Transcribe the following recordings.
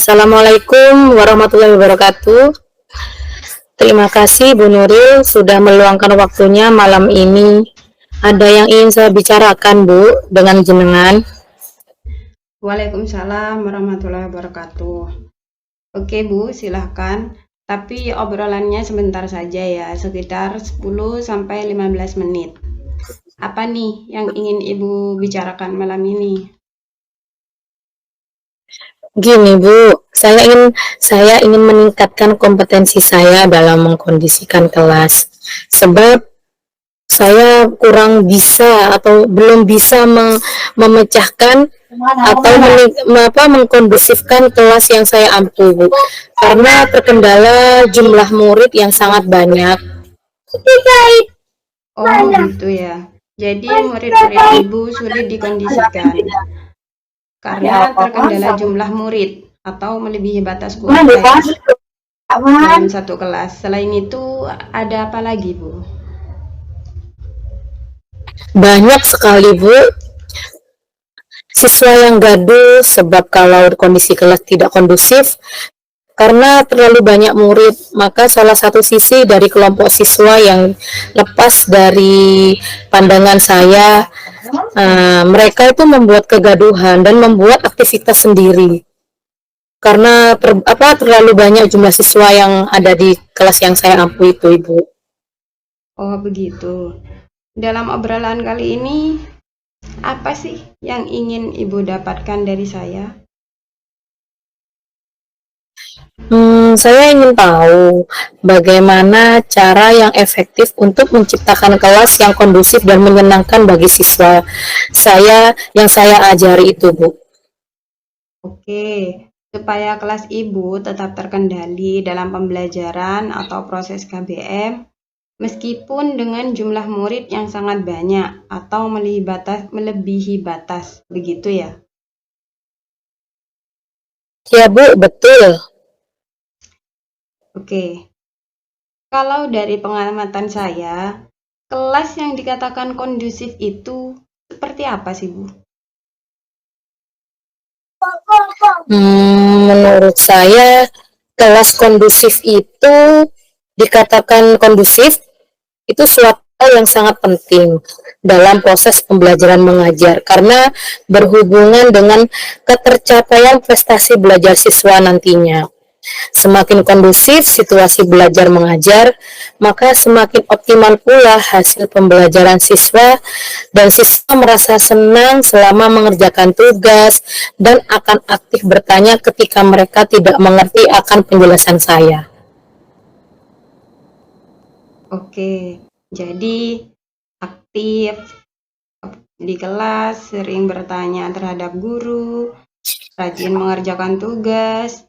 Assalamualaikum warahmatullahi wabarakatuh. Terima kasih Bu Nuril sudah meluangkan waktunya malam ini. Ada yang ingin saya bicarakan Bu dengan jenengan. Waalaikumsalam warahmatullahi wabarakatuh. Oke Bu, silahkan. Tapi obrolannya sebentar saja ya, sekitar 10-15 menit. Apa nih yang ingin Ibu bicarakan malam ini? Gini Bu, saya ingin meningkatkan kompetensi saya dalam mengkondisikan kelas. Sebab saya kurang bisa atau belum bisa memecahkan atau mengkondusifkan kelas yang saya ampu Bu. Karena terkendala jumlah murid yang sangat banyak. Oh gitu ya. Jadi murid-murid Ibu sulit dikondisikan karena terkendala jumlah murid atau melebihi batas kuota dalam satu kelas. Selain itu ada apa lagi Bu? Banyak sekali Bu siswa yang gaduh sebab kalau kondisi kelas tidak kondusif karena terlalu banyak murid, maka salah satu sisi dari kelompok siswa yang lepas dari pandangan saya, mereka itu membuat kegaduhan dan membuat aktivitas sendiri karena terlalu banyak jumlah siswa yang ada di kelas yang saya ampu itu Ibu. Oh begitu. Dalam obrolan kali ini, apa sih yang ingin Ibu dapatkan dari saya? Saya ingin tahu bagaimana cara yang efektif untuk menciptakan kelas yang kondusif dan menyenangkan bagi siswa yang saya ajari itu, Bu. Oke, supaya kelas Ibu tetap terkendali dalam pembelajaran atau proses KBM, meskipun dengan jumlah murid yang sangat banyak atau melebihi batas, begitu ya? Ya, Bu, betul. Oke, kalau dari pengamatan saya, kelas yang dikatakan kondusif itu seperti apa sih, Bu? Menurut saya, kelas kondusif itu dikatakan kondusif itu suatu yang sangat penting dalam proses pembelajaran mengajar karena berhubungan dengan ketercapaian prestasi belajar siswa nantinya. Semakin kondusif situasi belajar mengajar, maka semakin optimal pula hasil pembelajaran siswa dan siswa merasa senang selama mengerjakan tugas dan akan aktif bertanya ketika mereka tidak mengerti akan penjelasan saya. Oke, jadi aktif di kelas, sering bertanya terhadap guru, rajin mengerjakan tugas.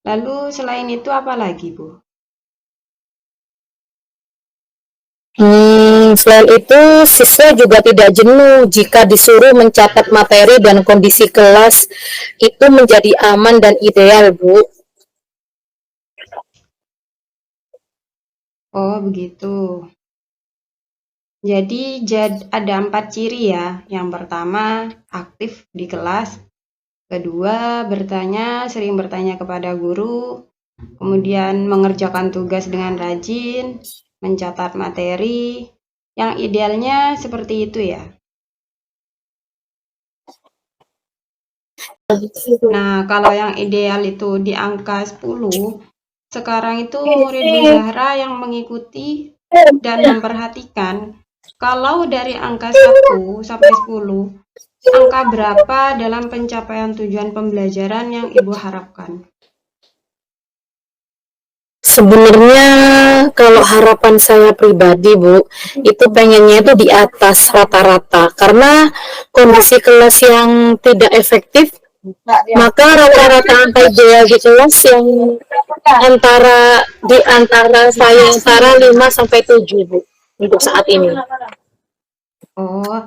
Lalu selain itu apa lagi, Bu? Selain itu, siswa juga tidak jenuh jika disuruh mencatat materi dan kondisi kelas itu menjadi aman dan ideal, Bu. Oh, begitu. Jadi ada 4 ciri ya. Yang pertama, aktif di kelas. Kedua, sering bertanya kepada guru. Kemudian mengerjakan tugas dengan rajin, mencatat materi. Yang idealnya seperti itu ya. Nah, kalau yang ideal itu di angka 10, sekarang itu murid Bu Zahra yang mengikuti dan memperhatikan, kalau dari angka 1 sampai 10, angka berapa dalam pencapaian tujuan pembelajaran yang Ibu harapkan? Sebenarnya kalau harapan saya pribadi, Bu, itu pengennya itu di atas rata-rata karena kondisi kelas yang tidak efektif, maka rata-rata angka ideal di kelas yang di antara saya antara 5 sampai 7, Bu, untuk saat ini. Oh,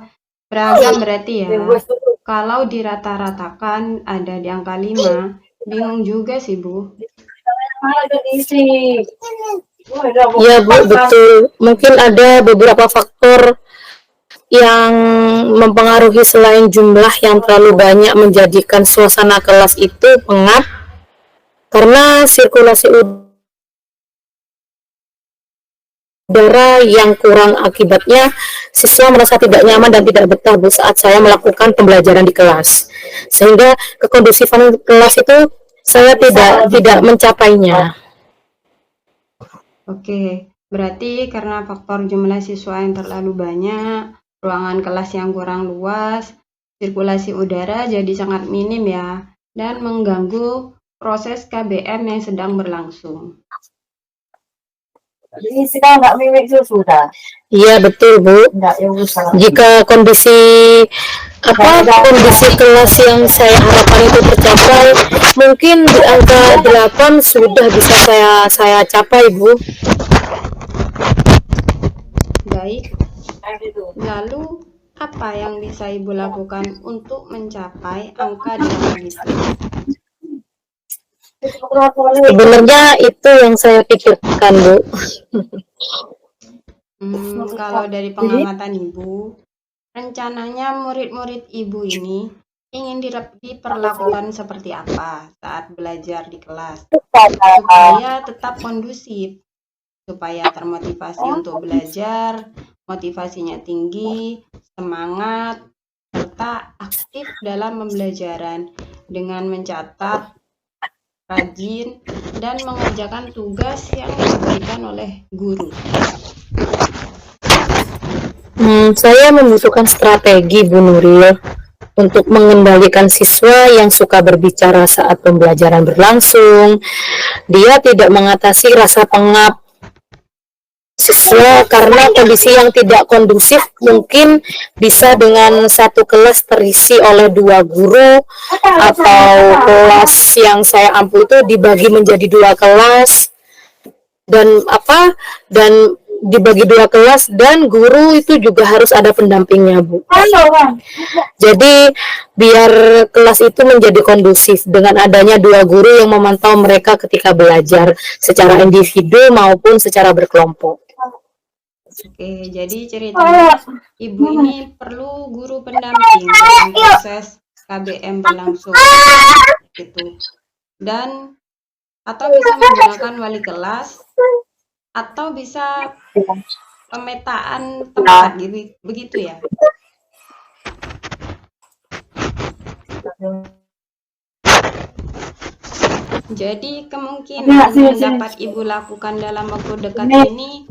beragam berarti ya. Kalau dirata-ratakan ada di angka 5, bingung juga sih, Bu. Ya, Bu, betul. Mungkin ada beberapa faktor yang mempengaruhi selain jumlah yang terlalu banyak menjadikan suasana kelas itu pengap. karena sirkulasi udara yang kurang akibatnya siswa merasa tidak nyaman dan tidak betah Bu saat saya melakukan pembelajaran di kelas, sehingga kekondusifan kelas itu saya tidak mencapainya. Oke, berarti karena faktor jumlah siswa yang terlalu banyak, ruangan kelas yang kurang luas, sirkulasi udara jadi sangat minim ya, dan mengganggu proses KBM yang sedang berlangsung. Jadi sekarang nggak mimik susu dah. Iya betul Bu. Nggak ya usah. Jika kondisi kelas yang saya harapkan itu tercapai, mungkin di angka 8 sudah bisa saya capai Bu. Baik, lalu apa yang bisa Ibu lakukan untuk mencapai angka 8 itu? Sebenarnya itu yang saya pikirkan Bu. Kalau dari pengamatan Ibu, rencananya murid-murid Ibu ini ingin diperlakukan seperti apa saat belajar di kelas supaya tetap kondusif, supaya termotivasi untuk belajar, motivasinya tinggi, semangat, serta aktif dalam pembelajaran dengan mencatat, rajin, dan mengerjakan tugas yang diberikan oleh guru. Saya membutuhkan strategi Bu Nuril untuk mengendalikan siswa yang suka berbicara saat pembelajaran berlangsung. Dia tidak mengatasi rasa pengap siswa karena kondisi yang tidak kondusif mungkin bisa dengan satu kelas terisi oleh 2 guru, atau kelas yang saya ampu itu dibagi menjadi 2 kelas dan dibagi 2 kelas, dan guru itu juga harus ada pendampingnya Bu. Jadi biar kelas itu menjadi kondusif dengan adanya 2 guru yang memantau mereka ketika belajar secara individu maupun secara berkelompok. Oke, jadi ceritanya Ibu ini perlu guru pendamping dalam proses KBM berlangsung gitu. Dan atau bisa menggunakan wali kelas, atau bisa pemetaan tempat gitu, begitu ya. Jadi kemungkinan yang dapat Ibu lakukan dalam waktu dekat ini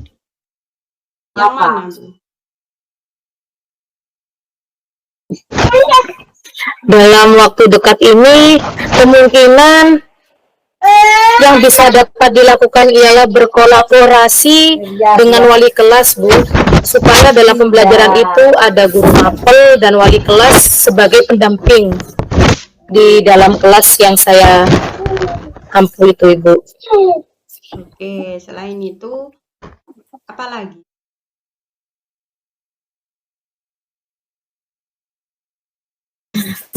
yang mana, Bu? Dalam waktu dekat ini kemungkinan yang bisa dapat dilakukan ialah berkolaborasi dengan wali kelas Bu, supaya dalam pembelajaran itu ada guru mapel dan wali kelas sebagai pendamping di dalam kelas yang saya ampu itu Ibu. Oke, selain itu apa lagi?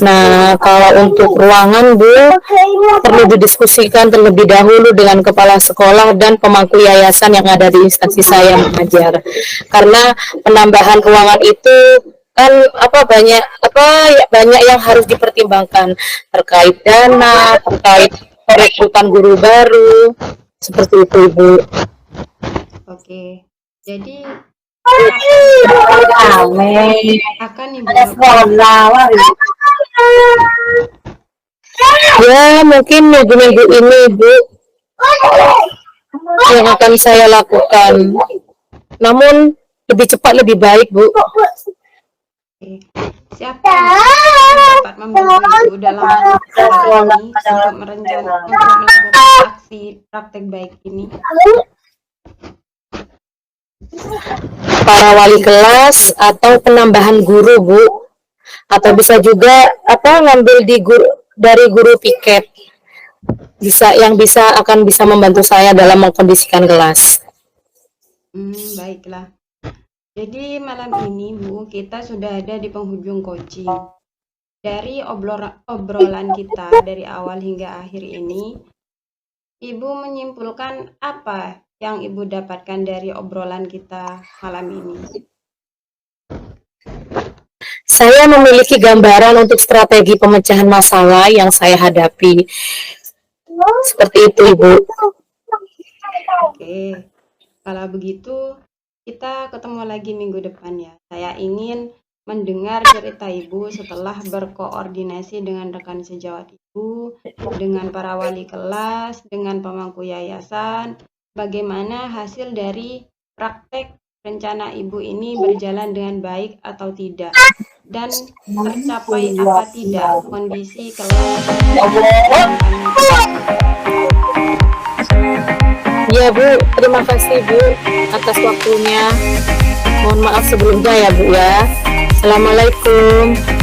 Nah, kalau untuk ruangan Bu, perlu didiskusikan terlebih dahulu dengan kepala sekolah dan pemangku yayasan yang ada di instansi saya mengajar. Karena penambahan ruangan itu kan banyak yang harus dipertimbangkan terkait dana, terkait perekrutan guru baru, seperti itu Ibu. Oke, jadi akan Ibu ya mungkin minggu-minggu ini Bu yang akan saya lakukan, namun lebih cepat lebih baik Bu. Siapa yang dapat membantu Ibu dalam hal ini untuk melakukan aksi praktek baik ini? Para wali kelas atau penambahan guru Bu, atau bisa juga ngambil dari guru piket, akan bisa membantu saya dalam mengkondisikan kelas. Baiklah. Jadi malam ini Bu, kita sudah ada di penghujung coaching. Dari obrolan kita dari awal hingga akhir ini, Ibu menyimpulkan apa yang Ibu dapatkan dari obrolan kita malam ini? Saya memiliki gambaran untuk strategi pemecahan masalah yang saya hadapi. Seperti itu, Ibu. Oke, kalau begitu kita ketemu lagi minggu depan ya. Saya ingin mendengar cerita Ibu setelah berkoordinasi dengan rekan sejawat Ibu, dengan para wali kelas, dengan pemangku yayasan, bagaimana hasil dari praktek rencana Ibu ini berjalan dengan baik atau tidak, dan tercapai apa tidak kondisi kelas yang Ya, Bu, terima kasih, Bu, atas waktunya. Mohon maaf sebelumnya ya, Bu, ya. Assalamualaikum.